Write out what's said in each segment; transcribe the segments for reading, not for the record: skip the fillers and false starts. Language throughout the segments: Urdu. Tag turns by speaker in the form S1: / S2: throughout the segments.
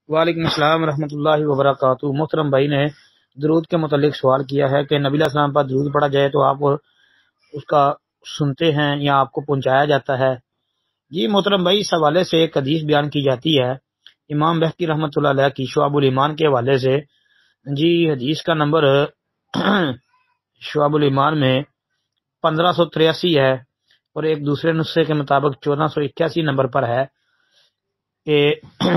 S1: وعلیکم السلام ورحمۃ اللہ وبرکاتہ۔ محترم بھائی نے درود کے متعلق سوال کیا ہے کہ نبی علیہ السلام پر درود پڑھا جائے تو آپ اس کا سنتے ہیں یا آپ کو پہنچایا جاتا ہے؟ جی محترم بھائی، اس حوالے سے ایک حدیث بیان کی جاتی ہے امام بہقی رحمۃ اللہ علیہ کی شعب الایمان کے حوالے سے۔ جی حدیث کا نمبر شعب الایمان میں 1583 ہے اور ایک دوسرے نسخے کے مطابق 1481 نمبر پر ہے کہ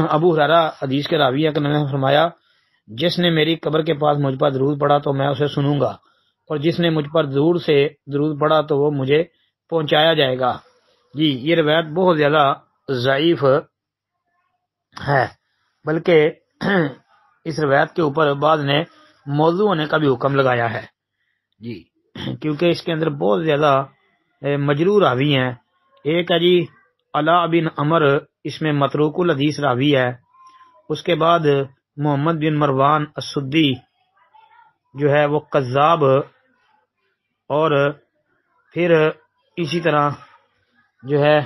S1: ابو ہریرہ حدیث کے راوی ہے کہ انہوں نے فرمایا، جس نے میری قبر کے پاس مجھ پر درود پڑھا تو میں اسے سنوں گا، اور جس نے مجھ پر دور سے درود پڑھا تو وہ مجھے پہنچایا جائے گا۔ جی یہ روایت بہت زیادہ ضعیف ہے، بلکہ اس روایت کے اوپر بعض نے موضوع ہونے کا بھی حکم لگایا ہے جی، کیونکہ اس کے اندر بہت زیادہ مجروح راوی ہیں۔ ایک ہے جی علاء بن عمر، اس میں متروک الحدیث راوی ہے۔ اس کے بعد محمد بن مروان السدی جو ہے وہ کذاب، اور پھر اسی طرح جو ہے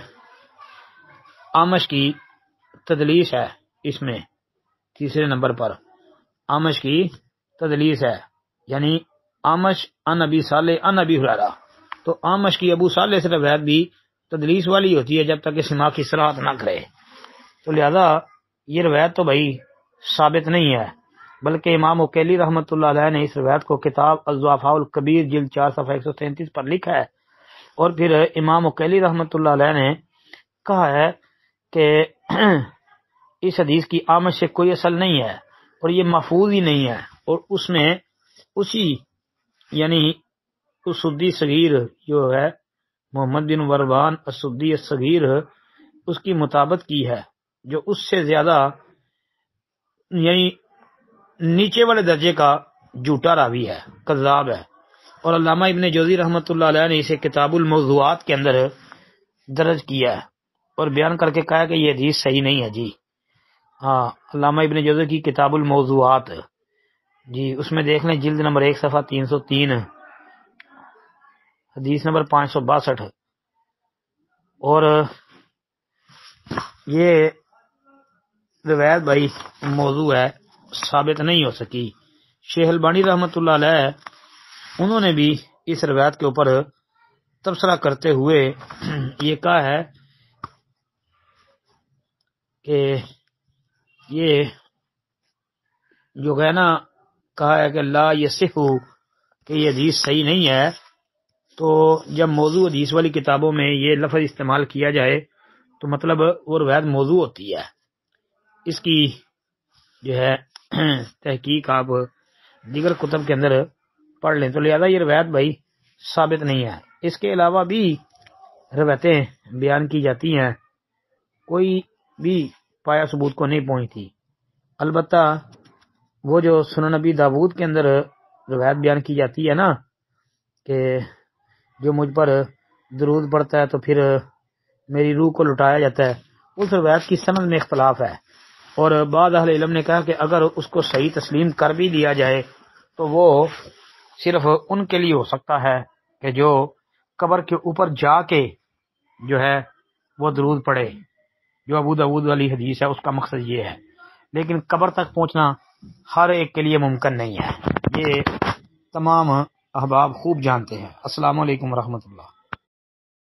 S1: اعمش کی تدلیس ہے، اس میں تیسرے نمبر پر اعمش کی تدلیس ہے، یعنی اعمش عن ابی صالح عن ابی ہریرہ، تو اعمش کی ابو صالح سے روایت بھی تدلیس والی ہوتی ہے جب تک کہ سماع کی صراحت نہ کرے، تو لہذا یہ روایت تو بھائی ثابت نہیں ہے، بلکہ امام عقیلی رحمۃ اللہ علیہ نے اس روایت کو کتاب الضعفاء الکبیر جلد 4 صفحہ 133 پر لکھا ہے، اور پھر امام عقیلی رحمۃ اللہ علیہ نے کہا ہے کہ اس حدیث کی آمد سے کوئی اصل نہیں ہے اور یہ محفوظ ہی نہیں ہے، اور اس میں اسی یعنی السدی صغیر جو ہے محمد بن مروان السدی الصغیر، اس کی مطابقت کی ہے جو اس سے زیادہ یعنی نیچے والے درجے کا جھوٹا راوی ہے، کذاب ہے، اور علامہ ابن جوزی رحمۃ اللہ علیہ نے اسے کتاب الموضوعات کے اندر درج کیا ہے اور بیان کر کے کہا کہ یہ حدیث صحیح نہیں ہے جی۔ ہاں، علامہ ابن جوزی کی کتاب الموضوعات جی، اس میں دیکھ لیں جلد نمبر 1 صفحہ 303 حدیث نمبر 562، اور یہ روایت بھائی موضوع ہے، ثابت نہیں ہو سکی۔ شیخ البانی رحمۃ اللہ علیہ انہوں نے بھی اس روایت کے اوپر تبصرہ کرتے ہوئے یہ کہا ہے کہ یہ جو ہے نا کہا ہے کہ لا یصح، کہ یہ حدیث صحیح نہیں ہے، تو جب موضوع حدیث والی کتابوں میں یہ لفظ استعمال کیا جائے تو مطلب وہ روایت موضوع ہوتی ہے، اس کی جو ہے تحقیق آپ دیگر کتب کے اندر پڑھ لیں، تو لہذا یہ روایت بھائی ثابت نہیں ہے۔ اس کے علاوہ بھی روایتیں بیان کی جاتی ہیں، کوئی بھی پایا ثبوت کو نہیں پہنچتی، البتہ وہ جو سنن نبی داود کے اندر روایت بیان کی جاتی ہے نا کہ جو مجھ پر درود پڑتا ہے تو پھر میری روح کو لٹایا جاتا ہے، اس روایت کی سند میں اختلاف ہے، اور بعض اہل علم نے کہا کہ اگر اس کو صحیح تسلیم کر بھی دیا جائے تو وہ صرف ان کے لیے ہو سکتا ہے کہ جو قبر کے اوپر جا کے جو ہے وہ درود پڑھے، جو ابو داود والی حدیث ہے اس کا مقصد یہ ہے، لیکن قبر تک پہنچنا ہر ایک کے لیے ممکن نہیں ہے، یہ تمام احباب خوب جانتے ہیں۔ السلام علیکم ورحمۃ اللہ۔